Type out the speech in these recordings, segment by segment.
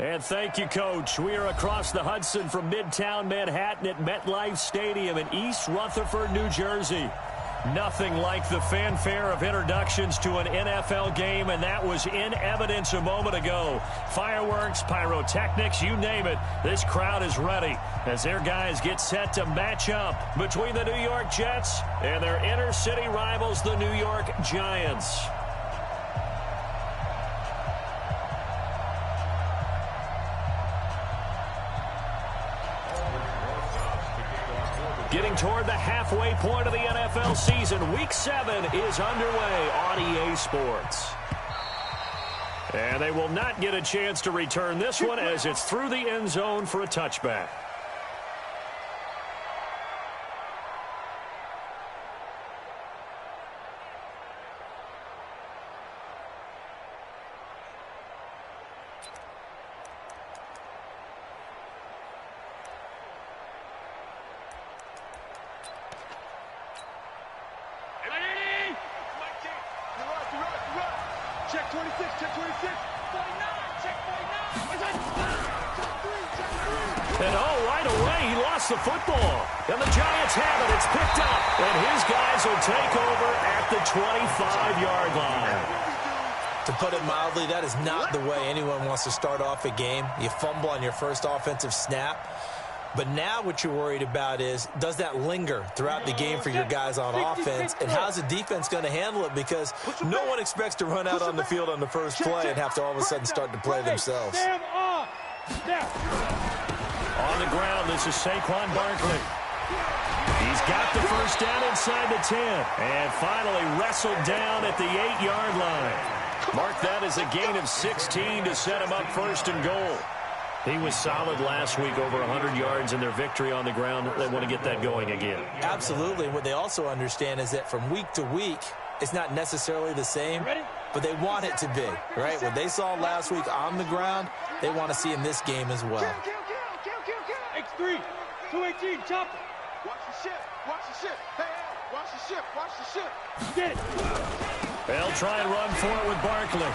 And thank you, Coach. We are across the Hudson from Midtown Manhattan at MetLife Stadium in East Rutherford, New Jersey. Nothing like the fanfare of introductions to an NFL game, and that was in evidence a moment ago. Fireworks, pyrotechnics, you name it. This crowd is ready as their guys get set to match up between the New York Jets and their inner city rivals, the New York Giants. Getting toward the halfway point of the NFL season, Week 7 is underway on EA Sports. And they will not get a chance to return this one as it's through the end zone for a touchback. Check 26, check 26. 49, check 49. And right away, he lost the football. And the Giants have it. It's picked up. And his guys will take over at the 25-yard line. To put it mildly, that is not the way anyone wants to start off a game. You fumble on your first offensive snap. But now what you're worried about is, does that linger throughout the game for your guys on offense? And how's the defense going to handle it? Because no one expects to run out on the field on the first play and have to all of a sudden start to play themselves. On the ground, this is Saquon Barkley. He's got the first down inside the 10. And finally wrestled down at the 8-yard line. Mark that as a gain of 16 to set him up first and goal. He was solid last week, over 100 yards in their victory on the ground. They want to get that going again. Absolutely. What they also understand is that from week to week, it's not necessarily the same, but they want it to be, right? What they saw last week on the ground, they want to see in this game as well. X3, 218, chop it. Watch the ship, watch the ship. Hey, watch the ship, watch the ship. Get it. They'll try and run for it with Barkley.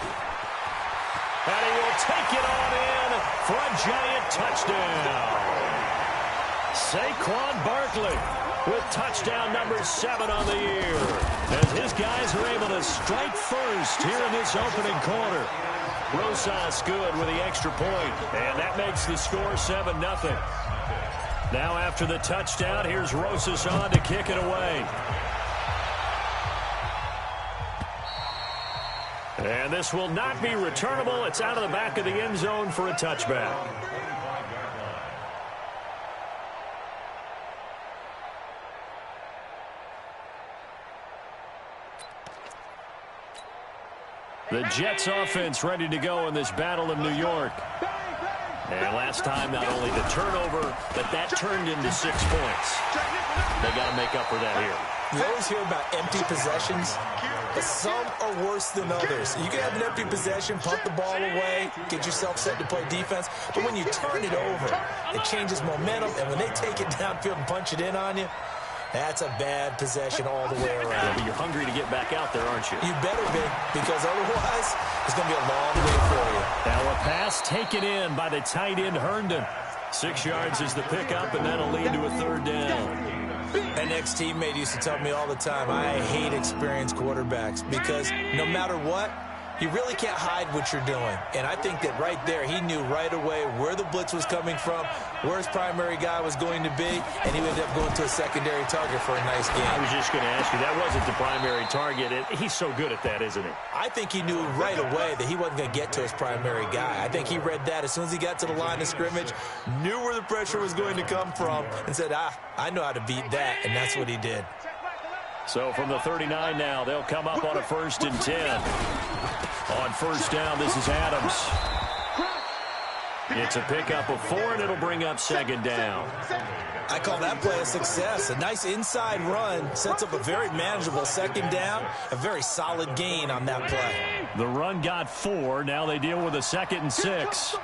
And he will take it on in for a Giant touchdown. Saquon Barkley with touchdown number 7 on the year. As his guys are able to strike first here in this opening quarter. Rosas good with the extra point. And that makes the score 7-0. Now after the touchdown, here's Rosas on to kick it away. And this will not be returnable. It's out of the back of the end zone for a touchback. The Jets offense ready to go in this battle in New York. And last time, not only the turnover, but that turned into 6 points. They got to make up for that here. You always hear about empty possessions, but some are worse than others. You can have an empty possession, punt the ball away, get yourself set to play defense, but when you turn it over, it changes momentum, and when they take it downfield and punch it in on you, that's a bad possession all the way around. Yeah, but you're hungry to get back out there, aren't you? You better be, because otherwise, it's going to be a long way for you. Now a pass taken in by the tight end Herndon. 6 yards is the pickup, and that'll lead to a third down. An ex-teammate used to tell me all the time, I hate experienced quarterbacks because no matter what, you really can't hide what you're doing. And I think that right there, he knew right away where the blitz was coming from, where his primary guy was going to be, and he ended up going to a secondary target for a nice game. I was just going to ask you, that wasn't the primary target. He's so good at that, isn't he? I think he knew right away that he wasn't going to get to his primary guy. I think he read that as soon as he got to the line of scrimmage, knew where the pressure was going to come from, and said, I know how to beat that, and that's what he did. So from the 39 now, they'll come up on a 1st and 10. On first down, this is Adams. It's a pickup of 4, and it'll bring up 2nd down. I call that play a success. A nice inside run sets up a very manageable 2nd down, a very solid gain on that play. The run got 4. Now they deal with a 2nd and 6.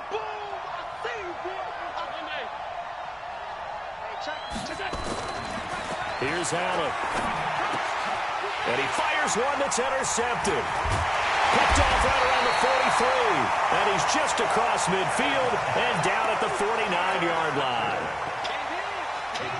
Here's Allen. And he fires one that's intercepted. Picked off right around the 43. And he's He's just across midfield and down at the 49-yard line.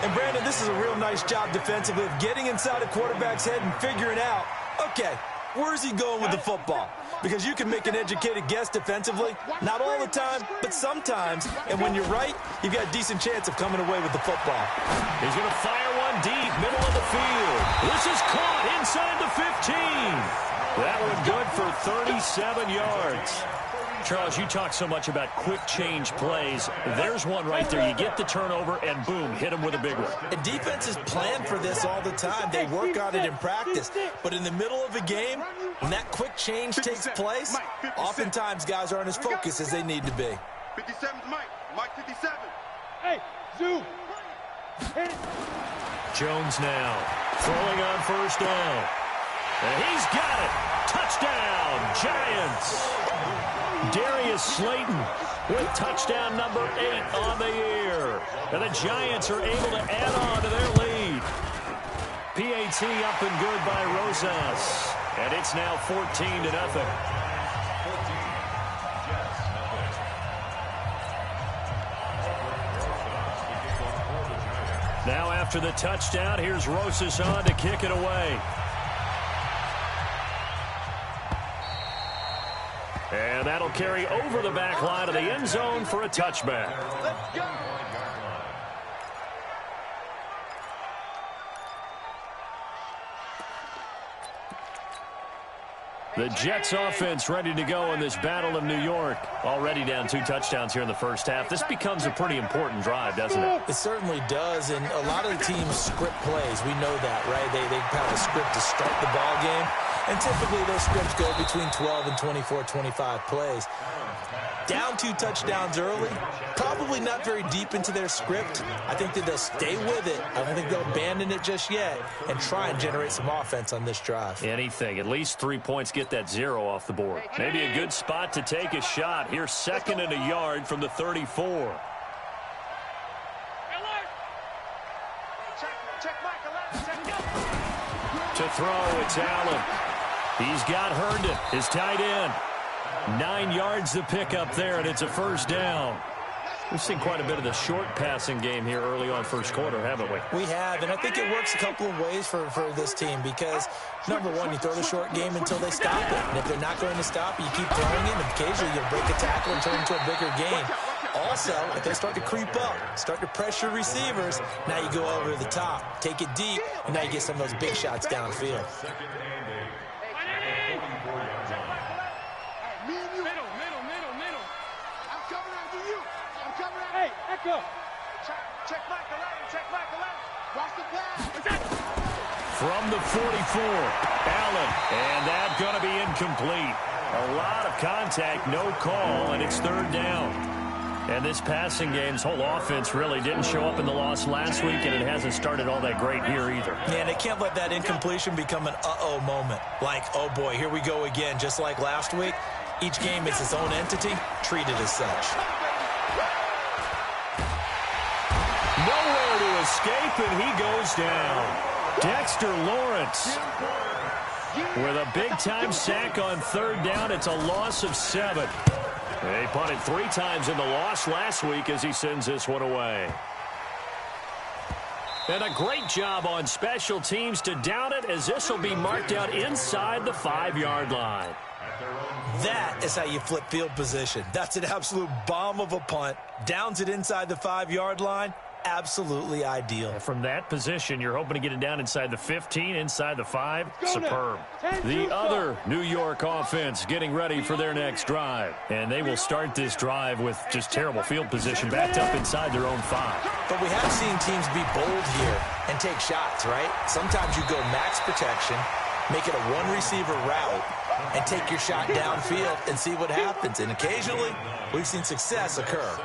And, Brandon, this is a real nice job defensively of getting inside a quarterback's head and figuring out, okay, where's he going with the football? Because you can make an educated guess defensively. Not all the time, but sometimes. And when you're right, you've got a decent chance of coming away with the football. He's going to fire one deep, middle of the field. This is caught inside the 15. That one good for 37 yards. Charles, you talk so much about quick change plays. There's one right there. You get the turnover, and boom, hit him with a big one. And defenses plan for this all the time. They work on it in practice. But in the middle of a game, when that quick change takes place, oftentimes guys aren't as focused as they need to be. 57's Mike. Mike 57. Hey, Zoo. Jones now throwing on first down. And he's got it. Touchdown, Giants. Darius Slayton with touchdown number 8 on the year. And the Giants are able to add on to their lead. PAT up and good by Rosas. And it's now 14-0. Now after the touchdown, here's Rosas on to kick it away. And that'll carry over the back line of the end zone for a touchback. Let's go. The Jets offense ready to go in this Battle of New York. Already down 2 touchdowns here in the first half. This becomes a pretty important drive, doesn't it? It certainly does, and a lot of the teams script plays. We know that, right? They have a script to start the ball game, and typically those scripts go between 12 and 24, 25 plays. Down 2 touchdowns early, probably not very deep into their script. I think that they'll stay with it. I don't think they'll abandon it just yet and try and generate some offense on this drive. Anything. At least 3 points, get that 0 off the board. Maybe a good spot to take a shot. Here's 2nd and a yard from the 34. To throw, it's Allen. He's got Herndon, his tight end. 9 yards to pick up there, and it's a first down. We've seen quite a bit of the short passing game here early on first quarter, haven't we? We have, and I think it works a couple of ways for this team because, number one, you throw the short game until they stop it. And if they're not going to stop it, you keep throwing it, and occasionally you'll break a tackle and turn it into a bigger game. Also, if they start to creep up, start to pressure receivers, now you go over the top, take it deep, and now you get some of those big shots downfield. Hey, Echo. Check Michael Allen. Check Michael Allen. Watch the pass. From the 44, Allen. And that's going to be incomplete. A lot of contact, no call, and it's 3rd down. And this passing game's whole offense really didn't show up in the loss last week, and it hasn't started all that great here either. Yeah, they can't let that incompletion become an uh-oh moment. Like, oh boy, here we go again, just like last week. Each game is its own entity, treated as such. Nowhere to escape, and he goes down. Dexter Lawrence with a big-time sack on 3rd down. It's a loss of 7. They punted 3 times in the loss last week as he sends this one away. And a great job on special teams to down it, as this will be marked out inside the 5-yard line. That is how you flip field position. That's an absolute bomb of a punt. Downs it inside the 5-yard line. Absolutely ideal. From that position, you're hoping to get it down inside the 15, inside the 5. Superb. The other New York offense getting ready for their next drive. And they will start this drive with just terrible field position, backed up inside their own 5. But we have seen teams be bold here and take shots, right? Sometimes you go max protection, make it a 1-receiver route, and take your shot downfield and see what happens. And occasionally, we've seen success occur.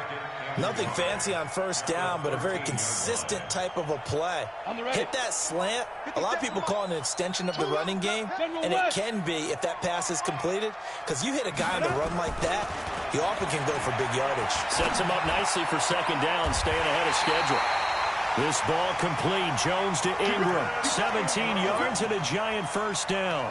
Nothing fancy on 1st down, but a very consistent type of a play. Hit that slant. A lot of people call it an extension of the running game, and it can be if that pass is completed, because you hit a guy on the run like that, he often can go for big yardage. Sets him up nicely for 2nd down, staying ahead of schedule. This ball complete. Jones to Ingram. 17 yards and a Giant first down.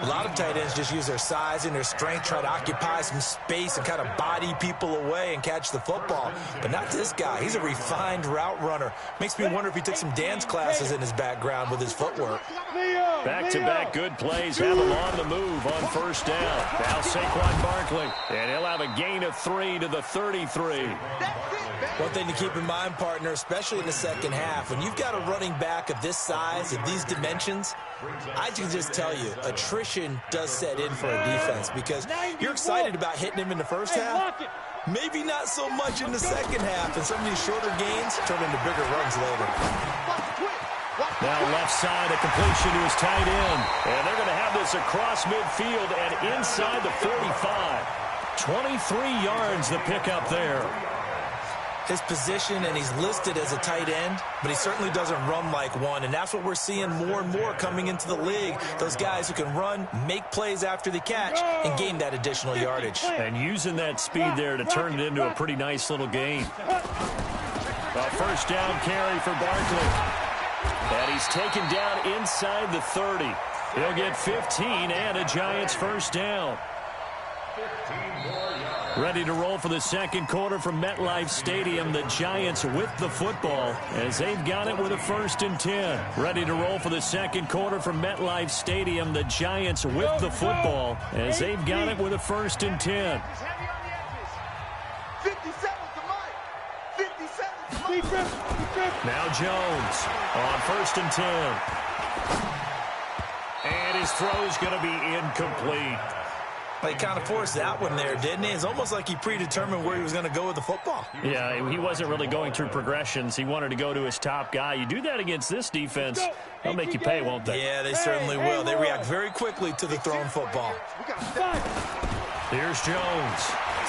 A lot of tight ends just use their size and their strength, try to occupy some space and kind of body people away and catch the football. But not this guy. He's a refined route runner. Makes me wonder if he took some dance classes in his background with his footwork. Back-to-back good plays have him on the move on first down. Now Saquon Barkley, and he'll have a gain of 3 to the 33. One thing to keep in mind, partner, especially in the second half, when you've got a running back of this size, of these dimensions, I can just tell you, attrition does set in for a defense because you're excited about hitting him in the first half. Maybe not so much in the second half, and some of these shorter gains turn into bigger runs later. Now left side, a completion to his tight end. And they're going to have this across midfield and inside the 45. 23 yards the pickup there. His position, and he's listed as a tight end, but he certainly doesn't run like one, and that's what we're seeing more and more coming into the league. Those guys who can run, make plays after the catch, and gain that additional yardage. And using that speed there to turn it into a pretty nice little gain. A first down carry for Barkley. And he's taken down inside the 30. He'll get 15 and a Giants first down. Ready to roll for the second quarter from MetLife Stadium. The Giants with the football as they've got it with a 1st and 10. Ready to roll for the second quarter from MetLife Stadium. The Giants with the football as they've got it with a 1st and 10. 57 Now Jones on 1st and 10. And his throw's going to be incomplete. He kind of forced that one there, didn't he? It's almost like he predetermined where he was going to go with the football. Yeah, he wasn't really going through progressions. He wanted to go to his top guy. You do that against this defense, they'll make you pay, won't they? Yeah, they certainly will. They react very quickly to the thrown football. Here's Jones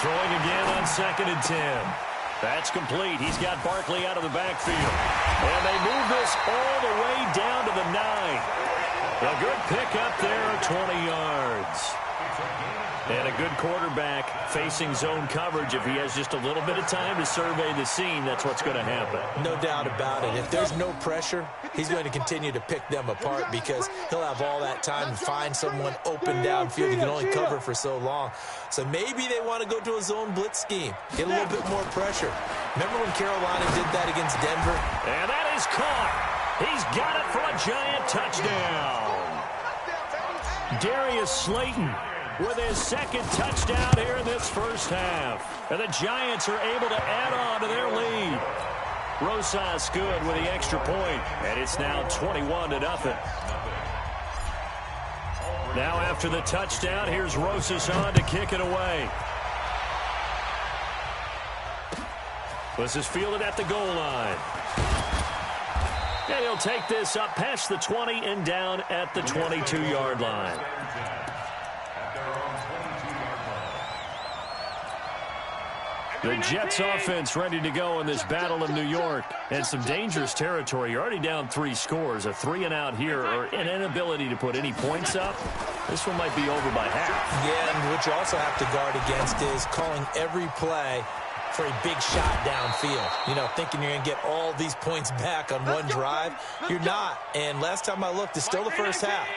throwing again on 2nd and 10. That's complete. He's got Barkley out of the backfield. And they move this all the way down to the 9. A good pickup there, 20 yards. And a good quarterback facing zone coverage. If he has just a little bit of time to survey the scene, that's what's going to happen. No doubt about it. If there's no pressure, he's going to continue to pick them apart because he'll have all that time to find someone open downfield. He can only cover for so long. So maybe they want to go to a zone blitz scheme, get a little bit more pressure. Remember when Carolina did that against Denver? And that is caught. He's got it for a Giant touchdown. Darius Slayton with his 2nd touchdown here in this first half. And the Giants are able to add on to their lead. Rosas good with the extra point, and it's now 21-0. Now after the touchdown, here's Rosas on to kick it away. This is fielded at the goal line. And he'll take this up past the 20 and down at the 22-yard line. The Jets offense ready to go in this battle of New York. And some dangerous territory. You're already down 3 scores. A 3-and-out here or an inability to put any points up. This one might be over by half. Yeah, and what you also have to guard against is calling every play for a big shot downfield. You know, thinking you're going to get all these points back on one drive. You're not. And last time I looked, it's still the first half.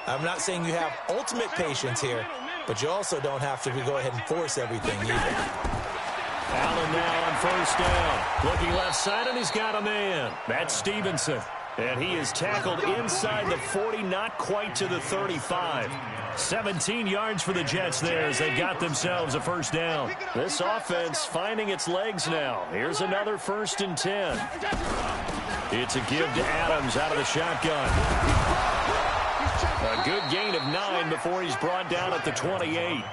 I'm not saying you have ultimate patience here, but you also don't have to go ahead and force everything either. Allen now on first down. Looking left side, and he's got a man. That's Stevenson. And he is tackled inside the 40, not quite to the 35. 17 yards for the Jets there as they've got themselves a first down. This offense finding its legs now. Here's another 1st and 10. It's a give to Adams out of the shotgun. A good gain of 9 before he's brought down at the 28.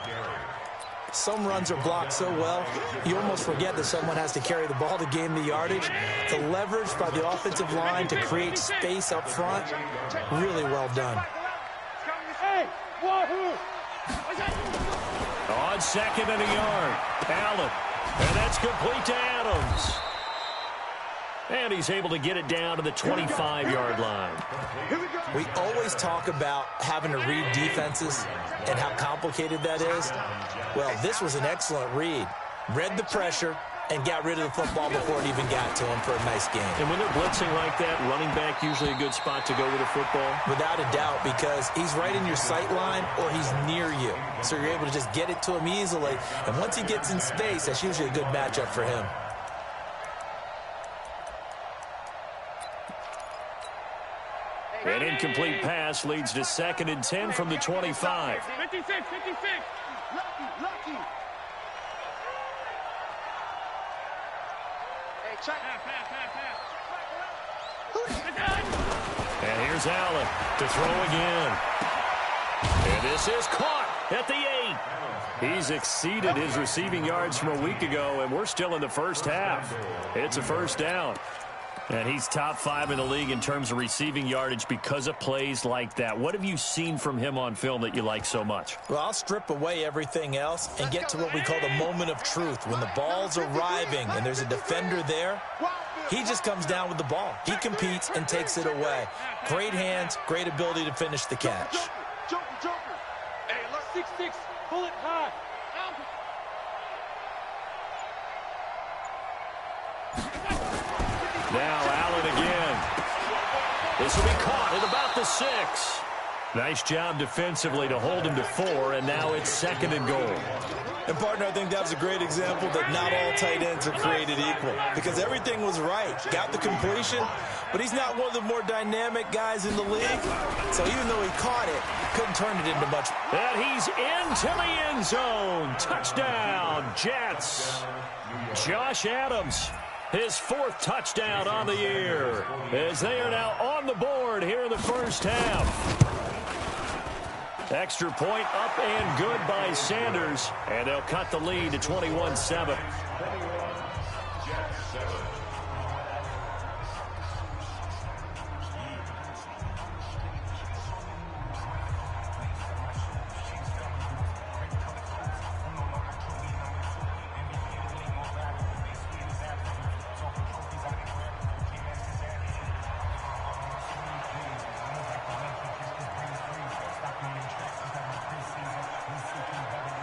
Some runs are blocked so well, you almost forget that someone has to carry the ball to gain the yardage. The leverage by the offensive line to create space up front, really well done. On 2nd and a yard, Allen. And that's complete to Adams. And he's able to get it down to the 25-yard line. We always talk about having to read defenses and how complicated that is. Well, this was an excellent read. Read the pressure and got rid of the football before it even got to him for a nice game. And when they're blitzing like that, running back usually a good spot to go with the football? Without a doubt, because he's right in your sight line or he's near you. So you're able to just get it to him easily. And once he gets in space, that's usually a good matchup for him. An incomplete pass leads to 2nd and 10 from the 25. 56. Lucky. Hey, check. And here's Allen to throw again. And this is caught at the 8. He's exceeded his receiving yards from a week ago, and we're still in the first half. It's a first down. And he's top 5 in the league in terms of receiving yardage because of plays like that. What have you seen from him on film that you like so much? Well, I'll strip away everything else and get to what we call the moment of truth. When the ball's arriving and there's a defender there, he just comes down with the ball. He competes and takes it away. Great hands, great ability to finish the catch. Joker. Hey, look. 6'6", pull it high. Now Allen again. This will be caught at about the 6. Nice job defensively to hold him to 4, and now it's 2nd and goal. And, partner, I think that was a great example that not all tight ends are created equal because everything was right. Got the completion, but he's not one of the more dynamic guys in the league. So even though he caught it, couldn't turn it into much. And he's into the end zone. Touchdown, Jets. Josh Adams, his 4th touchdown on the year, as they are now on the board here in the first half. Extra point up and good by Sanders, and they'll cut the lead to 21-7.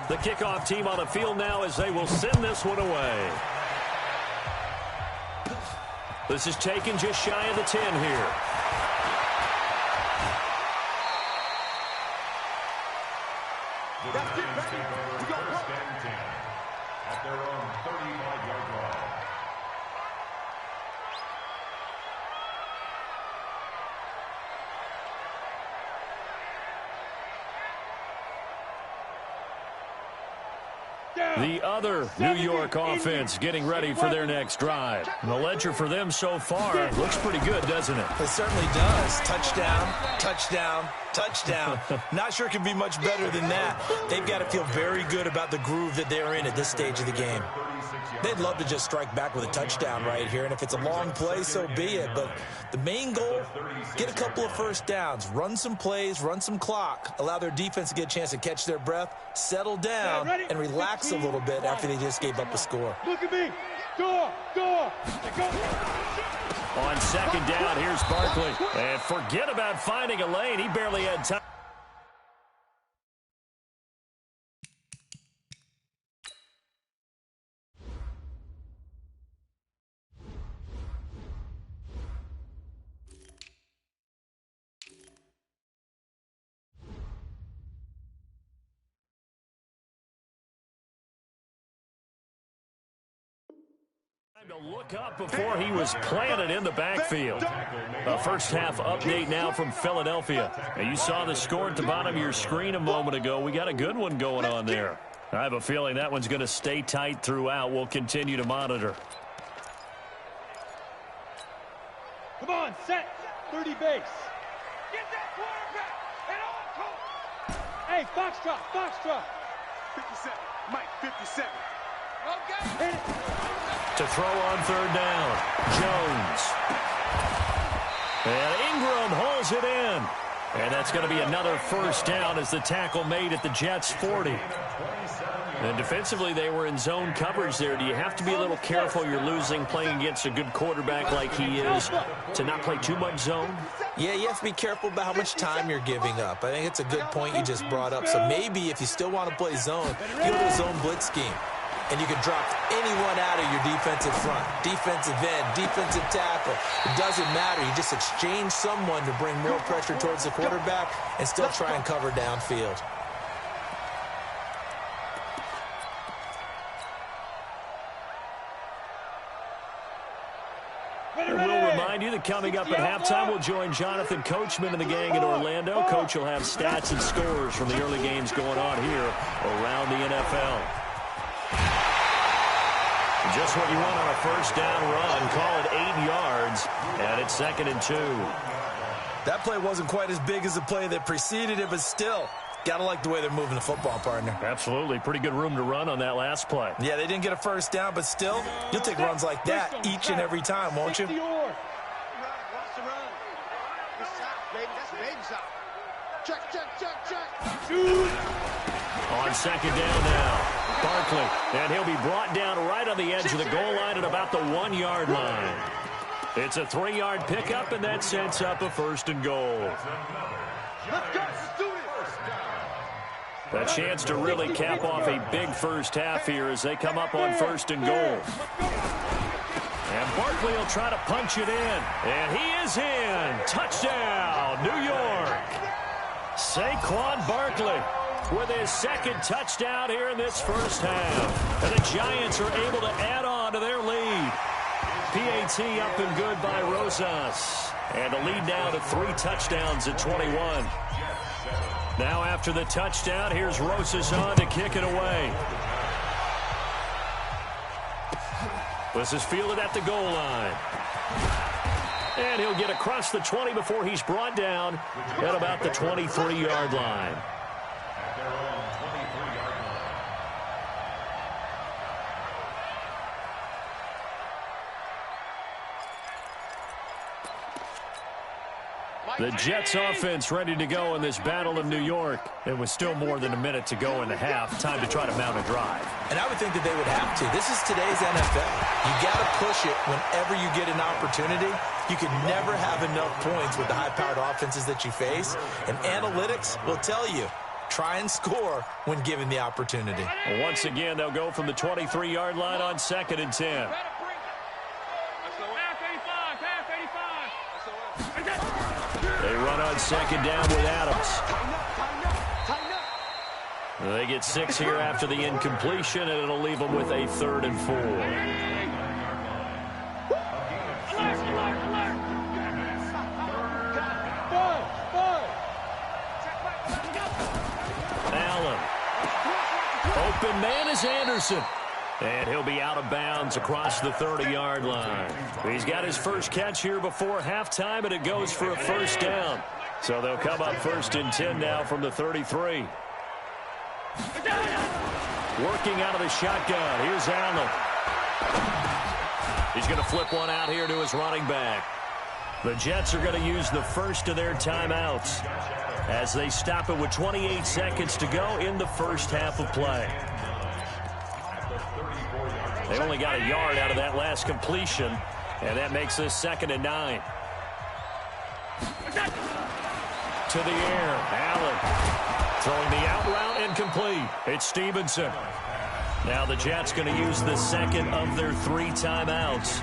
The kickoff team on the field now as they will send this one away. This is taken just shy of the 10 here. That's it, baby. We got one. At their own 35-yard line. The other New York offense getting ready for their next drive. And the ledger for them so far looks pretty good, doesn't it? It certainly does. Touchdown, touchdown, touchdown. Not sure it can be much better than that. They've got to feel very good about the groove that they're in at this stage of the game. They'd love to just strike back with a touchdown right here, and if it's a long play, so be it. But the main goal, get a couple of first downs, run some plays, run some clock, allow their defense to get a chance to catch their breath, settle down, and relax a little bit after they just gave up a score. Look at me. Door. Go. On 2nd down, here's Barkley. And forget about finding a lane. He barely had time. To look up before he was planted in the backfield. A first half update now from Philadelphia. And you saw the score at the bottom of your screen a moment ago. We got a good one going on there. I have a feeling that one's going to stay tight throughout. We'll continue to monitor. Come on, set. 30 base. Get that quarterback. And on, coach. Hey, Foxtrot. 57. Mike, 57. Okay. Hit it. To throw on 3rd down, Jones. And Ingram hauls it in. And that's going to be another first down as the tackle made at the Jets' 40. And defensively, they were in zone coverage there. Do you have to be a little careful you're losing playing against a good quarterback like he is to not play too much zone? Yeah, you have to be careful about how much time you're giving up. I think it's a good point you just brought up. So maybe if you still want to play zone, go to a zone blitz scheme. and you can drop anyone out of your defensive front. Defensive end, defensive tackle. It doesn't matter. You just exchange someone to bring more pressure towards the quarterback and still try and cover downfield. And we'll remind you that coming up at halftime, we'll join Jonathan Coachman and the gang in Orlando. Coach will have stats and scores from the early games going on here around the NFL. Just what you want on a first down run. Call it 8 yards, and it's 2nd and 2. That play wasn't quite as big as the play that preceded it, but still, got to like the way they're moving the football, partner. Absolutely. Pretty good room to run on that last play. Yeah, they didn't get a first down, but still, you'll take runs like that each and every time, won't you? Watch the run. Good stop, baby. That's baby stop. Check, check, check, check. Shoot. On 2nd down now, Barkley. And he'll be brought down right on the edge of the goal line at about the 1-yard line. It's a 3-yard pickup, and that sets up a 1st and goal. Let's go. Let's do it. A chance to really cap off a big first half here as they come up on 1st and goal. And Barkley will try to punch it in. And he is in. Touchdown, New York. Saquon Barkley with his 2nd touchdown here in this first half. And the Giants are able to add on to their lead. PAT up and good by Rosas. And the lead now to 3 touchdowns at 21. Now after the touchdown, here's Rosas on to kick it away. This is fielded at the goal line. And he'll get across the 20 before he's brought down at about the 23-yard line. The Jets offense ready to go in this battle of New York. It was still more than a minute to go in the half. Time to try to mount a drive. And I would think that they would have to. This is today's NFL. You got to push it whenever you get an opportunity. You can never have enough points with the high-powered offenses that you face. And analytics will tell you, try and score when given the opportunity. Once again, they'll go from the 23-yard line on 2nd and 10. They run on 2nd down with Adams. They get 6 here after the incompletion, and it'll leave them with a 3rd and 4. Allen. Open man is Anderson. And he'll be out of bounds across the 30-yard line. He's got his first catch here before halftime, and it goes for a 1st down. So they'll come up 1st and 10 now from the 33. Working out of the shotgun. Here's Allen. He's going to flip one out here to his running back. The Jets are going to use the first of their timeouts as they stop it with 28 seconds to go in the first half of play. They only got a yard out of that last completion, and that makes this 2nd and 9. To the air, Allen throwing the out route incomplete. It's Stevenson. Now the Jets going to use the 2nd of their 3 timeouts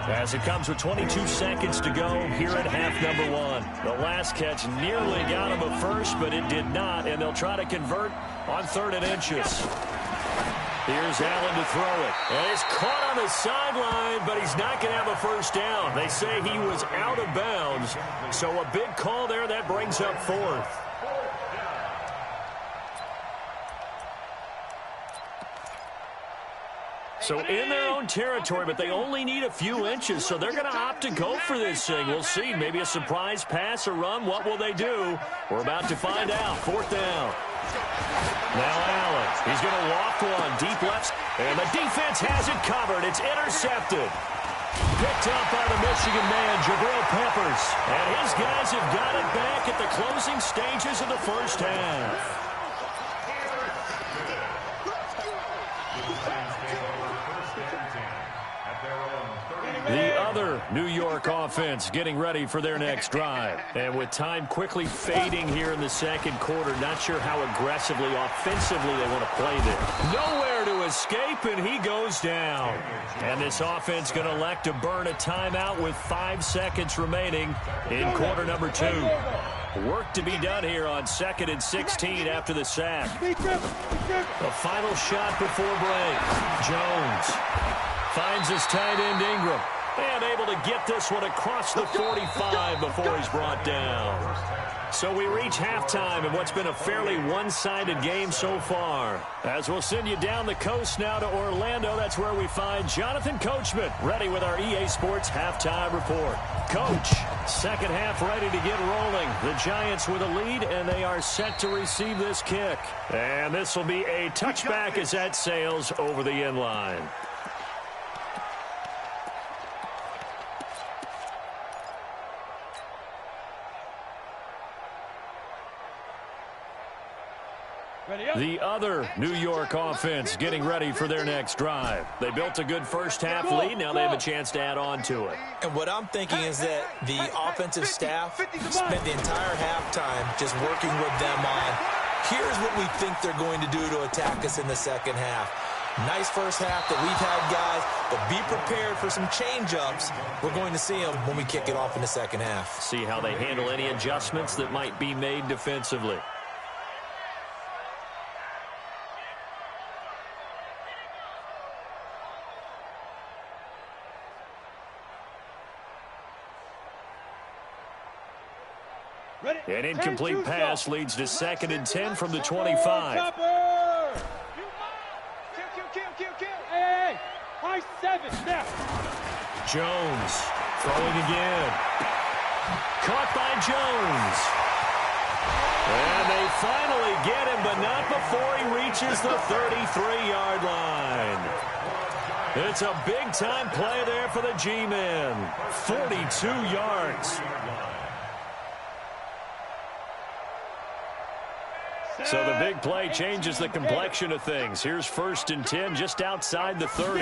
as it comes with 22 seconds to go here at half number 1. The last catch nearly got him a first, but it did not, and they'll try to convert on 3rd and inches. Here's Allen to throw it. And it's caught on the sideline, but he's not going to have a 1st down. They say he was out of bounds. So a big call there. That brings up 4th. So in their own territory, but they only need a few inches, so they're going to opt to go for this thing. We'll see. Maybe a surprise pass or run. What will they do? We're about to find out. 4th down. Now Allen. He's going to loft one. Deep left. And the defense has it covered. It's intercepted. Picked up by the Michigan man, Jabril Peppers. And his guys have got it back at the closing stages of the first half. The other New York offense getting ready for their next drive. And with time quickly fading here in the 2nd quarter, not sure how aggressively, offensively they want to play this. Nowhere to his escape, and he goes down. And this offense going to elect to burn a timeout with 5 seconds remaining in quarter number 2. Work to be done here on 2nd and 16 after the sack. The final shot before break. Jones finds his tight end Ingram. And able to get this one across the 45 before he's brought down. So we reach halftime in what's been a fairly one-sided game so far. As we'll send you down the coast now to Orlando, that's where we find Jonathan Coachman ready with our EA Sports halftime report. Coach, second half ready to get rolling. The Giants with a lead, and they are set to receive this kick. And this will be a touchback as that sails over the end line. The other New York offense getting ready for their next drive. They built a good first-half lead. Now they have a chance to add on to it. And what I'm thinking is that the offensive staff spent the entire halftime just working with them on, here's what we think they're going to do to attack us in the second half. Nice first half that we've had, guys, but be prepared for some change-ups. We're going to see them when we kick it off in the second half. See how they handle any adjustments that might be made defensively. An incomplete pass leads to 2nd and 10 from the 25. Hey, high 7 now. Jones throwing again. Caught by Jones. And they finally get him, but not before he reaches the 33-yard line. It's a big-time play there for the G-men. 42 yards. So the big play changes the complexion of things. Here's 1st and 10 just outside the 30.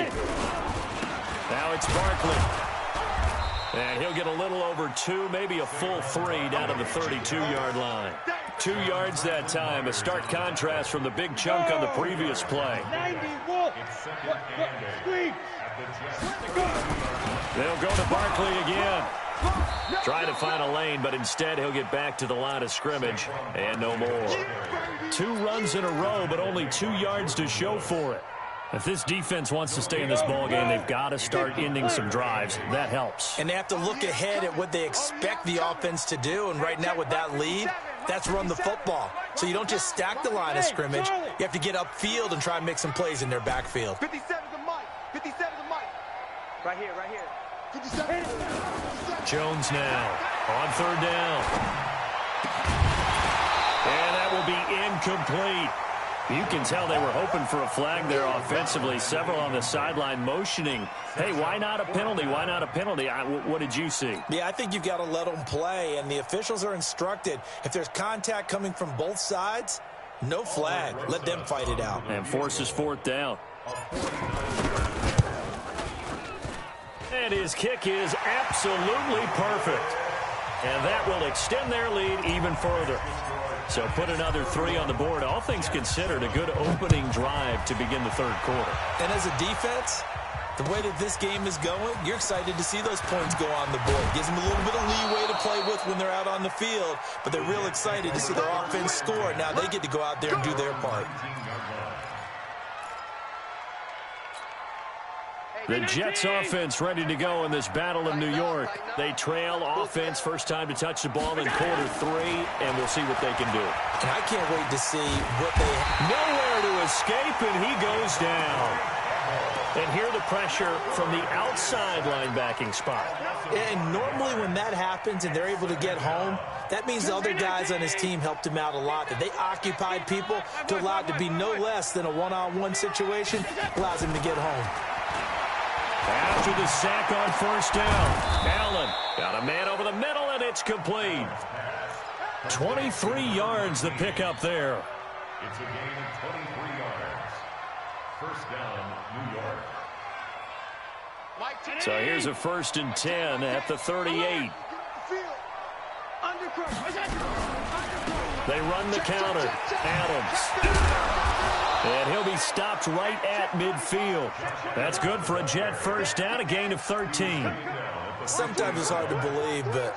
Now it's Barkley. And he'll get a little over 2, maybe a full 3 down to the 32-yard line. 2 yards that time, a stark contrast from the big chunk on the previous play. They'll go to Barkley again. Try to find a lane, but instead he'll get back to the line of scrimmage and no more. 2 runs in a row, but only 2 yards to show for it. If this defense wants to stay in this ballgame, they've got to start ending some drives. That helps. And they have to look ahead at what they expect the offense to do. And right now with that lead, that's run the football. So you don't just stack the line of scrimmage. You have to get upfield and try and make some plays in their backfield. 57 to Mike. 57 to Mike. Right here, right here. 57. Jones now on 3rd down. And that will be incomplete. You can tell they were hoping for a flag there offensively. Several on the sideline motioning. Hey, why not a penalty? Why not a penalty? What did you see? Yeah, I think you've got to let them play, and the officials are instructed. If there's contact coming from both sides, no flag. Let them fight it out. And forces 4th down. And his kick is absolutely perfect. And that will extend their lead even further. So put another 3 on the board. All things considered, a good opening drive to begin the 3rd quarter. And as a defense, the way that this game is going, you're excited to see those points go on the board. Gives them a little bit of leeway to play with when they're out on the field, but they're real excited to see their offense score. Now they get to go out there and do their part. The Jets offense ready to go in this battle of New York. They trail offense, first time to touch the ball in quarter 3, and we'll see what they can do. And I can't wait to see what they have. Nowhere to escape, and he goes down. And here the pressure from the outside linebacking spot. And normally when that happens and they're able to get home, that means the other guys on his team helped him out a lot. That they occupied people to allow it to be no less than a one-on-one situation, allows him to get home. After the sack on 1st down, Allen got a man over the middle, and it's complete. 23 yards the pickup there. It's a gain of 23 yards. 1st down, New York. So here's a 1st and 10 at the 38. They run the counter. Adams. And he'll be stopped right at midfield. That's good for a Jet first down, a gain of 13. Sometimes it's hard to believe, but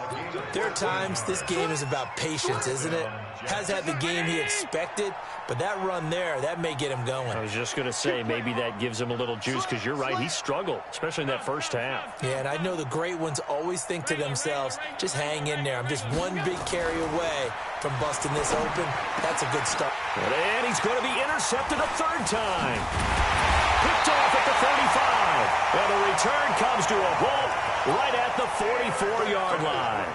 there are times this game is about patience, isn't it? Has had the game he expected, but that run there, that may get him going. I was just going to say, maybe that gives him a little juice, because you're right, he struggled, especially in that first half. Yeah, and I know the great ones always think to themselves, just hang in there. I'm just one big carry away from busting this open. That's a good start. And he's going to be intercepted a third time. Picked off at the 35. And the return comes to a halt right at the 44-yard line.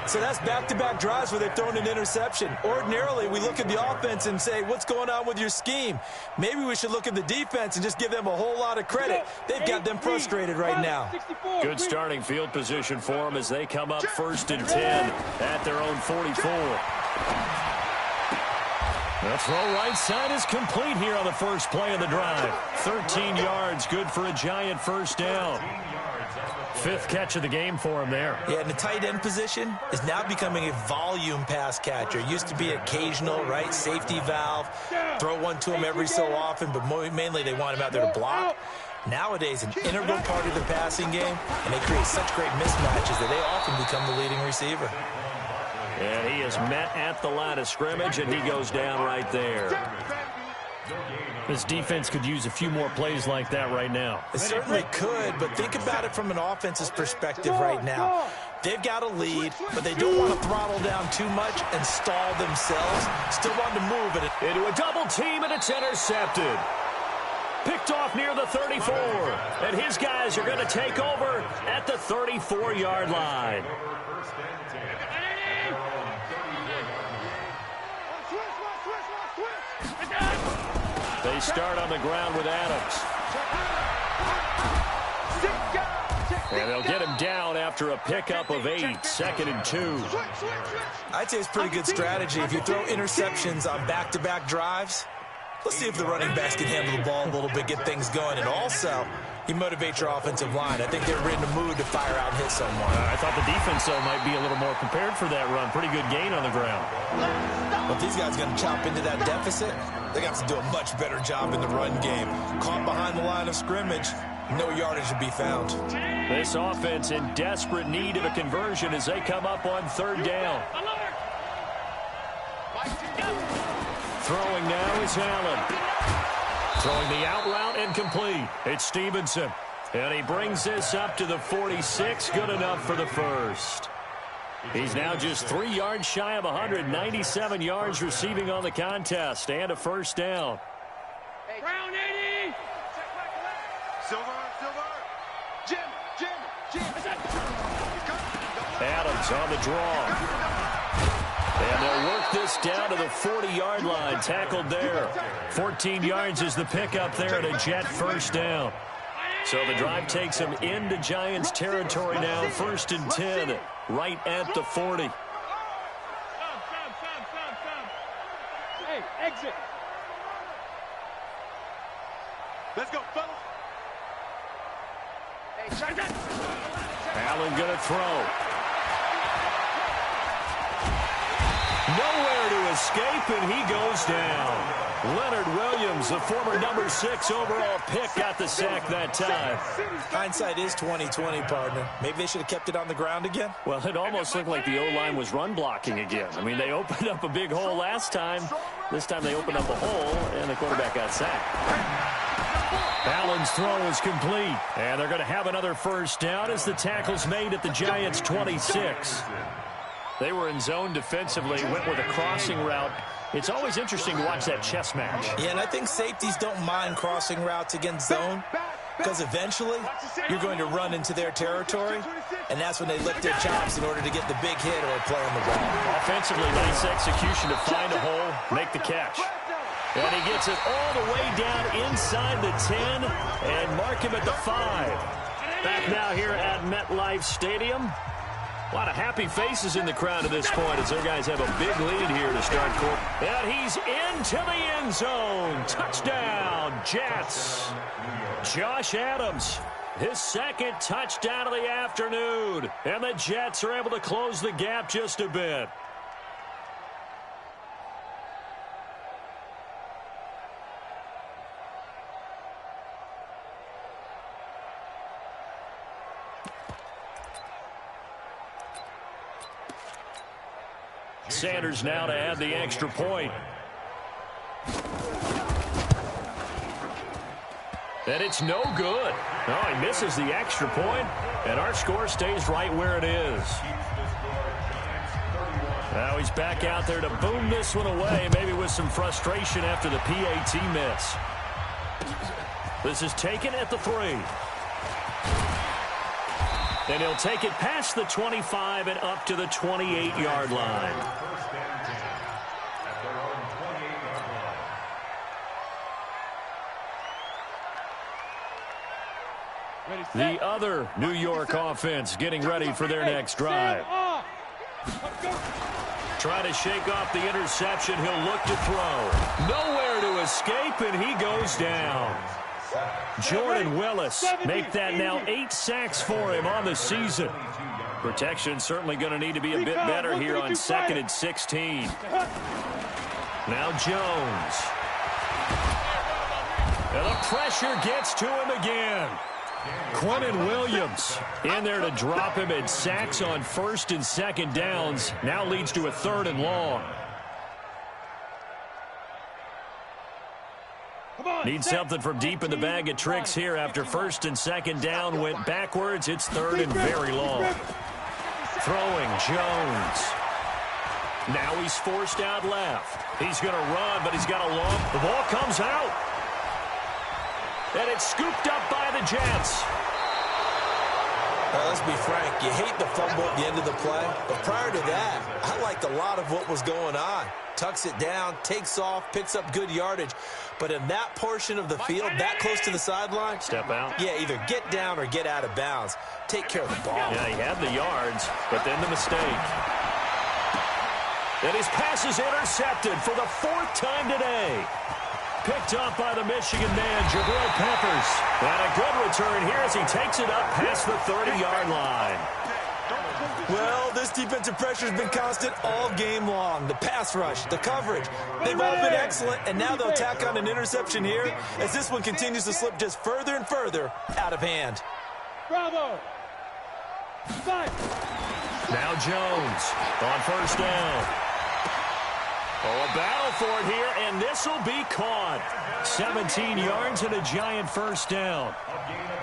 So that's back-to-back drives where they've thrown an interception. Ordinarily, we look at the offense and say, what's going on with your scheme? Maybe we should look at the defense and just give them a whole lot of credit. They've got them frustrated right now. Good starting field position for them as they come up 1st and 10 at their own 44. The throw right side is complete here on the first play of the drive. 13 yards, good for a Giant first down. 5th catch of the game for him there. Yeah, and the tight end position is now becoming a volume pass catcher. It used to be occasional, right? Safety valve. Throw one to him every so often, but mainly they want him out there to block. Nowadays, an integral part of the passing game, and they create such great mismatches that they often become the leading receiver. And he is met at the line of scrimmage, and he goes down right there. This defense could use a few more plays like that right now. It certainly could, but think about it from an offense's perspective right now. They've got a lead, but they don't want to throttle down too much and stall themselves. Still want to move it. Into a double team, and it's intercepted. Picked off near the 34. And his guys are going to take over at the 34-yard line. They start on the ground with Adams. And they'll get him down after a pickup of 8, 2nd and 2. I'd say it's pretty good strategy. If you throw interceptions on back-to-back drives, let's see if the running backs can handle the ball a little bit, get things going. And also, you motivate your offensive line. I think they're in the mood to fire out and hit someone. I thought the defense, though, might be a little more prepared for that run. Pretty good gain on the ground. But if these guys are going to chop into that deficit, they got to do a much better job in the run game. Caught behind the line of scrimmage, no yardage to be found. This offense in desperate need of a conversion as they come up on 3rd down. Throwing now is Allen. Throwing the out route and complete. It's Stevenson. And he brings this up to the 46. Good enough for the first. He's now just 3 yards shy of 197 yards receiving on the contest. And a first down. Brown 80. Silver. Jim. Adams on the draw. And they'll work this down to the 40-yard line. Tackled there. 14 yards is the pickup there at a Jet first down. So the drive takes them into Giants territory now. 1st and 10, right at the 40. Hey, exit. Let's go, fellas. Allen going to throw. Nowhere to escape, and he goes down. Leonard Williams, the former number 6 overall pick, got the sack that time. Hindsight is 20/20, partner. Maybe they should have kept it on the ground again. Well, it almost looked like the O-line was run blocking again. I mean, they opened up a big hole last time. This time they opened up a hole, and the quarterback got sacked. Allen's throw is complete, and they're going to have another first down as the tackle's made at the Giants' 26. They were in zone defensively, went with a crossing route. It's always interesting to watch that chess match. Yeah, and I think safeties don't mind crossing routes against zone because eventually you're going to run into their territory, and that's when they lift their chops in order to get the big hit or a play on the ball. Offensively, nice execution to find a hole, make the catch. And he gets it all the way down inside the 10 and mark him at the 5. Back now here at MetLife Stadium. A lot of happy faces in the crowd at this point as their guys have a big lead here to start court. And he's into the end zone. Touchdown, Jets. Josh Adams, his 2nd touchdown of the afternoon. And the Jets are able to close the gap just a bit. Sanders now to add the extra point. And it's no good. No, he misses the extra point, and our score stays right where it is. Now he's back out there to boom this one away, maybe with some frustration after the PAT miss. This is taken at the 3. And he'll take it past the 25 and up to the 28-yard line. The other New York offense getting ready for their next drive. Trying to shake off the interception. He'll look to throw. Nowhere to escape, and he goes down. Jordan Willis make that now 8 sacks for him on the season. Protection certainly going to need to be a bit better here on 2nd and 16. Now Jones. And the pressure gets to him again. Quentin Williams in there to drop him, and sacks on 1st and 2nd downs. Now leads to a 3rd and long. Needs something from deep in the bag of tricks here after 1st and 2nd down. Went backwards. It's 3rd and very long. Throwing Jones. Now he's forced out left. He's going to run, but he's got a long. The ball comes out. And it's scooped up by the Jets. Well, let's be frank. You hate the fumble at the end of the play. But prior to that, I liked a lot of what was going on. Tucks it down, takes off, picks up good yardage. But in that portion of the field, that close to the sideline. Step out. Yeah, either get down or get out of bounds. Take care of the ball. Yeah, he had the yards, but then the mistake. And his pass is intercepted for the 4th time today. Picked up by the Michigan man, Jabril Peppers. And a good return here as he takes it up past the 30-yard line. Well, this defensive pressure has been constant all game long. The pass rush, the coverage, they've all been excellent, and now they'll tack on an interception here as this one continues to slip just further and further out of hand. Bravo! Now Jones on 1st down. Oh, a battle for it here, and this will be caught. 17 yards and a giant 1st down.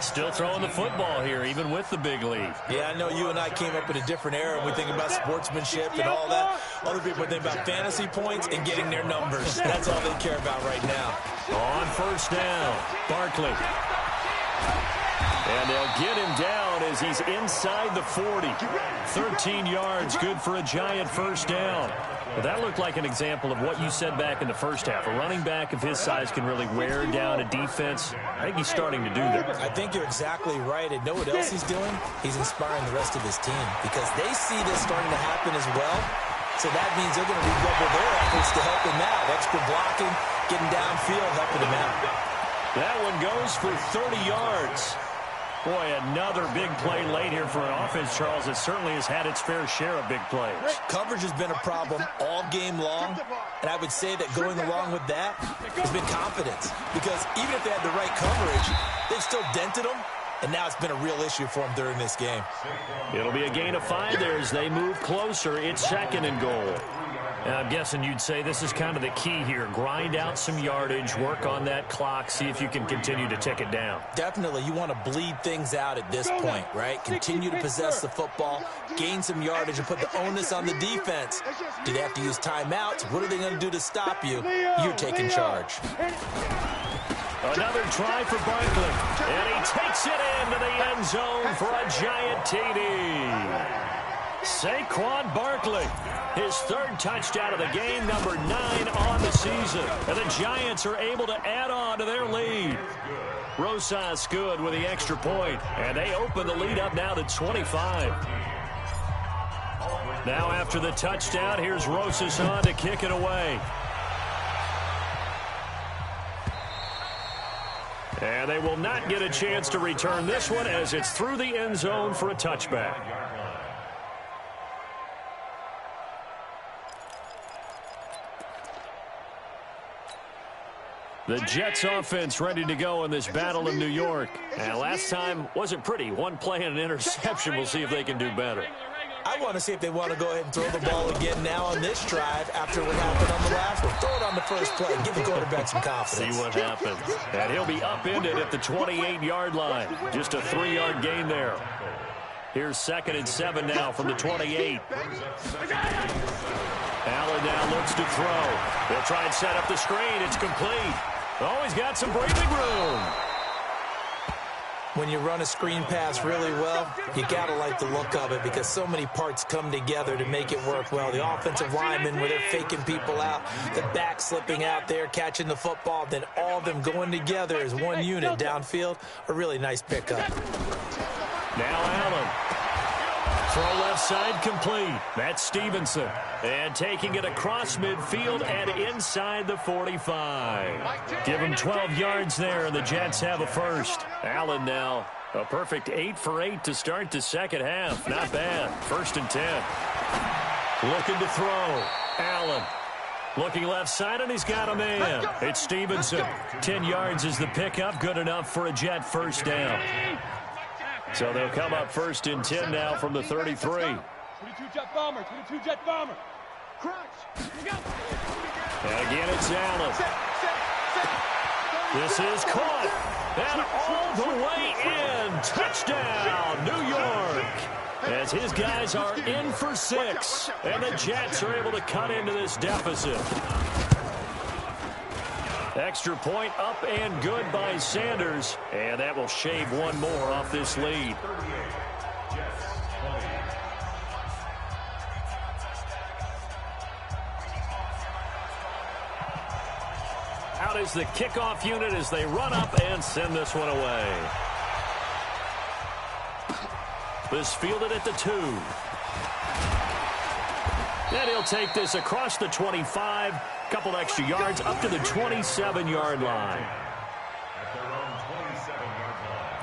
Still throwing the football here, even with the big lead. Yeah, I know you and I came up in a different era, and we think about sportsmanship and all that. Other people think about fantasy points and getting their numbers. That's all they care about right now. On 1st down, Barkley. And they'll get him down as he's inside the 40. 13 yards, good for a giant 1st down. But that looked like an example of what you said back in the first half. A running back of his size can really wear down a defense. I think he's starting to do that. I think you're exactly right. And know what else he's doing? He's inspiring the rest of his team because they see this starting to happen as well. So that means they're going to redouble their efforts to help him out. Extra blocking, getting downfield, helping him out. That one goes for 30 yards. Boy, another big play late here for an offense, Charles, that certainly has had its fair share of big plays. Coverage has been a problem all game long, and I would say that going along with that has been confidence. Because even if they had the right coverage, they've still dented them, and now it's been a real issue for them during this game. It'll be a gain of 5 there as they move closer. It's 2nd and goal. And I'm guessing you'd say this is kind of the key here. Grind out some yardage, work on that clock, see if you can continue to tick it down. Definitely, you want to bleed things out at this point, right? Continue to possess the football, gain some yardage, and put the onus on the defense. Do they have to use timeouts? What are they going to do to stop you? You're taking charge. Another try for Barkley, and he takes it into the end zone for a giant TD. Saquon Barkley, his 3rd touchdown of the game, number 9 on the season. And the Giants are able to add on to their lead. Rosas good with the extra point, and they open the lead up now to 25. Now after the touchdown, here's Rosas on to kick it away. And they will not get a chance to return this one as it's through the end zone for a touchback. The Jets offense ready to go in this battle in New York. And last time wasn't pretty. One play and an interception. We'll see if they can do better. I want to see if they want to go ahead and throw the ball again now on this drive after what happened on the last one. Throw it on the first play. Give the quarterback some confidence. See what happens. And he'll be upended at the 28-yard line. Just a 3-yard gain there. Here's 2nd and 7 now from the 28. Allen now looks to throw. They'll try and set up the screen. It's complete. Oh, he's got some breathing room. When you run a screen pass really well, you got to like the look of it because so many parts come together to make it work well. The offensive linemen, where they're faking people out, the back slipping out there, catching the football, then all of them going together as one unit downfield. A really nice pickup. Now Allen. Throw left side complete. That's Stevenson. And taking it across midfield and inside the 45. Give him 12 yards there, and the Jets have a first. Allen now, a perfect 8 for 8 to start the second half. Not bad. 1st and 10. Looking to throw. Allen. Looking left side, and he's got a man. It's Stevenson. 10 yards is the pickup. Good enough for a Jet first down. So they'll come up 1st and 10 now from the 33. 22 Jet Bomber, 22 Jet Bomber. Crunch. And again, it's Allen. This is caught. And all the way in. Touchdown, New York. As his guys are in for 6. And the Jets are able to cut into this deficit. Extra point up and good by Sanders. And that will shave one more off this lead. Out is the kickoff unit as they run up and send this one away. This fielded at the 2. And he'll take this across the 25. Couple extra yards up to the 27-yard line. At their own 27-yard line.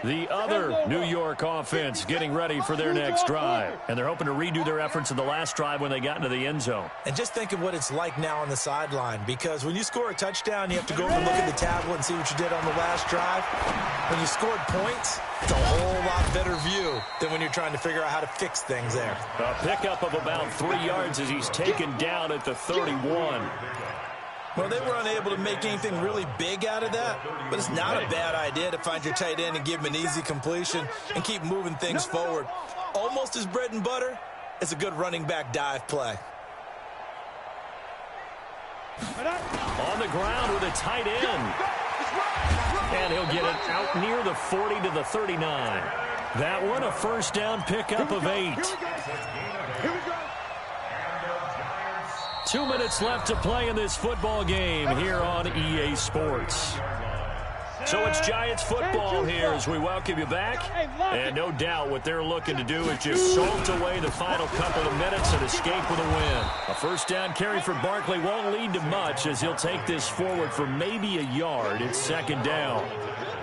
The other New York offense getting ready for their next drive. And they're hoping to redo their efforts in the last drive when they got into the end zone. And just think of what it's like now on the sideline, because when you score a touchdown, you have to go over and look at the tablet and see what you did on the last drive. When you scored points, it's a whole lot better view than when you're trying to figure out how to fix things there. A pickup of about 3 yards as he's taken down at the 31. Well, they were unable to make anything really big out of that, but it's not a bad idea to find your tight end and give him an easy completion and keep moving things forward. Almost as bread and butter as a good running back dive play. On the ground with a tight end. And he'll get it out near the 40 to the 39. That one a first down pickup of 8. 2 minutes left to play in this football game here on EA Sports. So it's Giants football here as we welcome you back. And no doubt what they're looking to do is just salt away the final couple of minutes and escape with a win. A first down carry for Barkley won't lead to much as he'll take this forward for maybe a yard. It's 2nd down.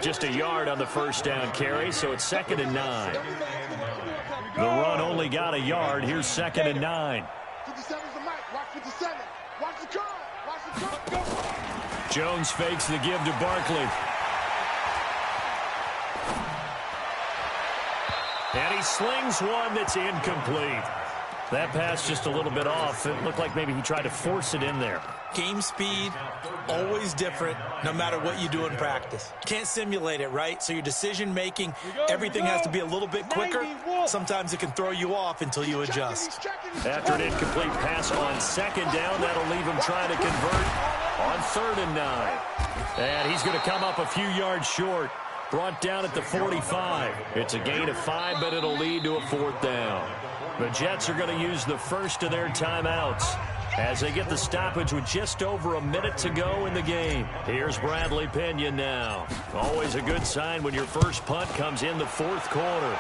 Just a yard on the first down carry, so it's 2nd and 9. The run only got a yard. Here's 2nd and 9. 57's the mic. Watch 57. Watch the car. Watch the car. Jones fakes the give to Barkley. And he slings one that's incomplete. That pass just a little bit off. It looked like maybe he tried to force it in there. Game speed, always different, no matter what you do in practice. Can't simulate it, right? So your decision-making, everything has to be a little bit quicker. Sometimes it can throw you off until you adjust. After an incomplete pass on 2nd down, that'll leave him trying to convert on 3rd and 9. And he's going to come up a few yards short. Brought down at the 45. It's a gain of 5, but it'll lead to a 4th down. The Jets are going to use the first of their timeouts as they get the stoppage with just over a minute to go in the game. Here's Bradley Pena now. Always a good sign when your first punt comes in the 4th quarter.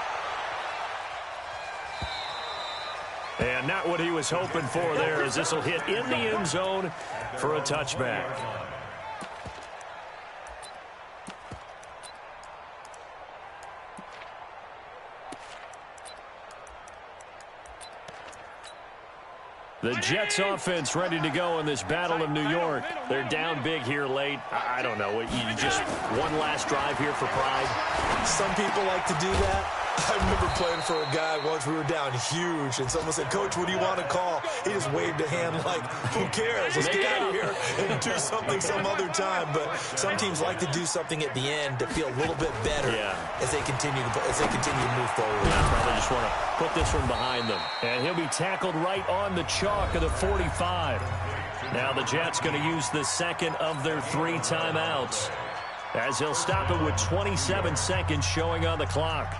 And not what he was hoping for there, as this will hit in the end zone for a touchback. The Jets offense ready to go in this Battle of New York. They're down big here late. I don't know. You just one last drive here for pride. Some people like to do that. I remember playing for a guy once. We were down huge, and someone said, "Coach, what do you want to call?" He just waved a hand like, "Who cares? Let's get out of here and do something some other time." But some teams like to do something at the end to feel a little bit better as they continue to move forward. Yeah, probably just want to put this one behind them. And he'll be tackled right on the chalk of the 45. Now the Jets going to use the second of their 3 timeouts as he'll stop it with 27 seconds showing on the clock.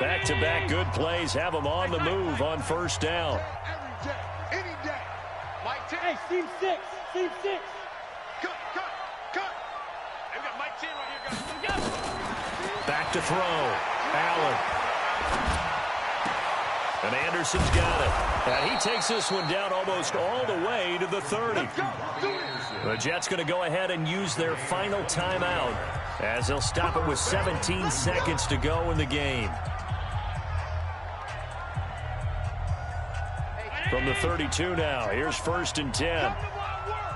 Back-to-back good plays have them on the move on first down. Every day, any day. Mike 10. Hey, seam 6. Seam 6. Cut. They've got Mike 10 right here, guys. Back to throw. Allen. And Anderson's got it. And he takes this one down almost all the way to the 30. The Jets going to go ahead and use their final timeout as they'll stop it with 17 seconds to go in the game. From the 32 now, here's 1st and 10. Come to my work.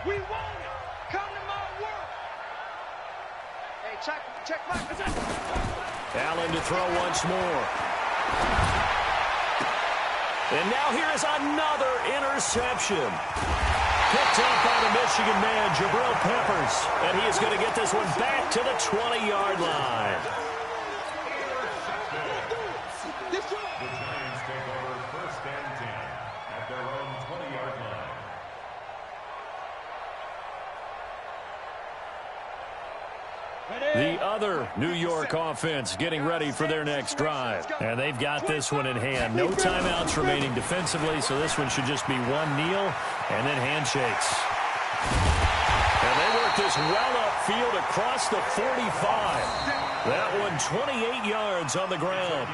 We want it. Come to my work. Hey, check my position. Allen to throw once more. And now here is another interception. Picked up by the Michigan man, Jabril Peppers. And he is going to get this one back to the 20-yard line. The Giants take over 1st and 10 at their own 20-yard line. The other New York offense getting ready for their next drive. And they've got this one in hand. No timeouts remaining defensively, so this one should just be one kneel and then handshakes. And they work this well upfield across the 45. That one 28 yards on the ground.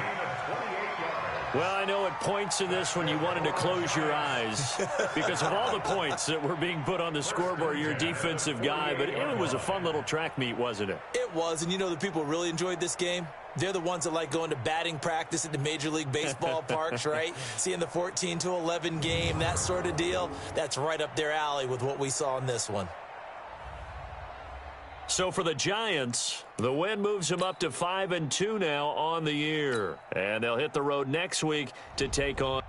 Well, I know at points in this when you wanted to close your eyes because of all the points that were being put on the scoreboard. You're a defensive guy, but it was a fun little track meet, wasn't it? It was, and you know the people really enjoyed this game? They're the ones that like going to batting practice at the Major League Baseball parks, right? Seeing the 14-11 game, that sort of deal. That's right up their alley with what we saw in this one. So for the Giants, the win moves them up to 5-2 now on the year. And they'll hit the road next week to take on